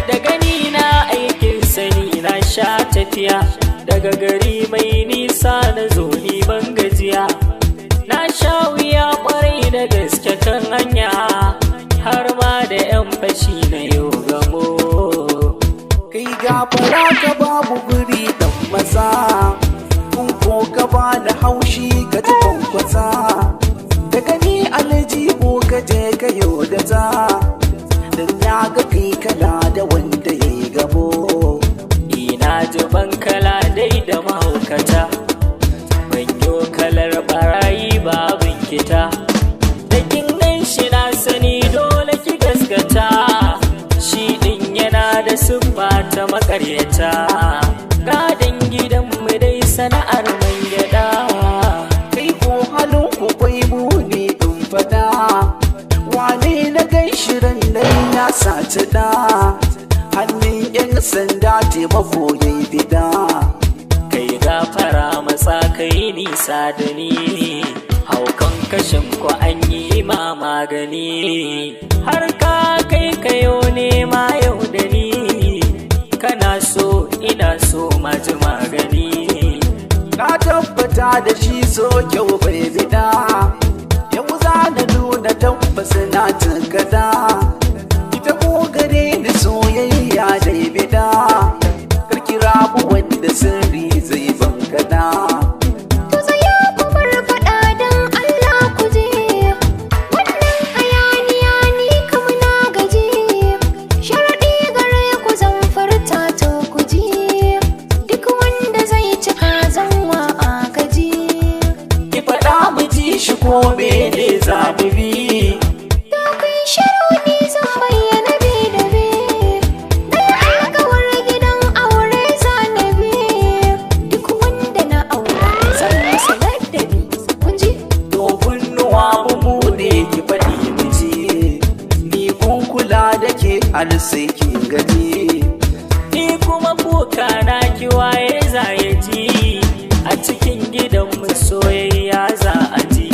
Da gani na aikin sani na sha tafiya, daga gari mai nisa na zo ni ban gajiya. Na sha wuya kwarai da gaske kan hanya, har ma da 'yan fashi na yau gamo. Kai gafara ka babu guri dan maza, kun ko ka ba da haushi ka ji kwankwasa. Daga ni aljihu ka je ka yaudata, dan na ga kai kala da wanda ya yi gabo. Ina jiban kala dai da mahaukata, banyo kalar barayi babin kita. Da kin gan shi na sani dole ki gaskata, shi din yana da siffa ta makaryata. Gadon gidanmu dai sana'ar man gyada, Kai ko halin ku kwai muni in fada, wane na gan shirin nan ya saci da. Hannun 'yan sanda taimako ya yi bida. kai gafara matsa kai nisa da ni, haukan kashin ko an yi ma magani. Har ka kai kayo nema yau da ni, kana so ina so maji magani. Na tabbata da shi so kyau bai bida, yau za na nuna tabbas na tankada. Ita ko gare ni soyayya dai bida, karkira mu wanda sirri zai bankada. To tsaya ku bar faɗa don Allah ku je, wannan hayaniya ni kam na gaji. Sharaɗi gare ku zan farta to ku ji, duk wanda zai cika zanwa a gaji. Ki faɗa mu ji shi ko mene za mu bi. Da kun shiru ni zan bayyana bi da bi, dai alkawar gidan aure zanabi. Duk wanda na aura zan masa ladabi, kun ji? To kunnuwa mu bude ki faɗi mu ji, ni kun kula da ke har sai ki gaji. Ni kuma kuka na ki waye za ya ji, a cikin gidanmu soyayya za a ji.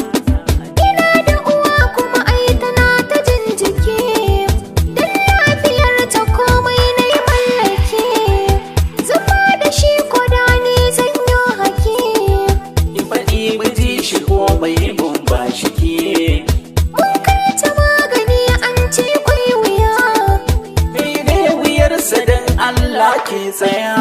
Ina da uwa kuma ai tana ta jin jiki, don lafiyar ta komai na yi mallaki. Zama da shi ko da ni zan yi haki, Ki faɗi mu ji shi komai mun ba shi ke. mun kai ta magani an ce kwai wuya. Mene wuyarsa dan Allah ke tsaya.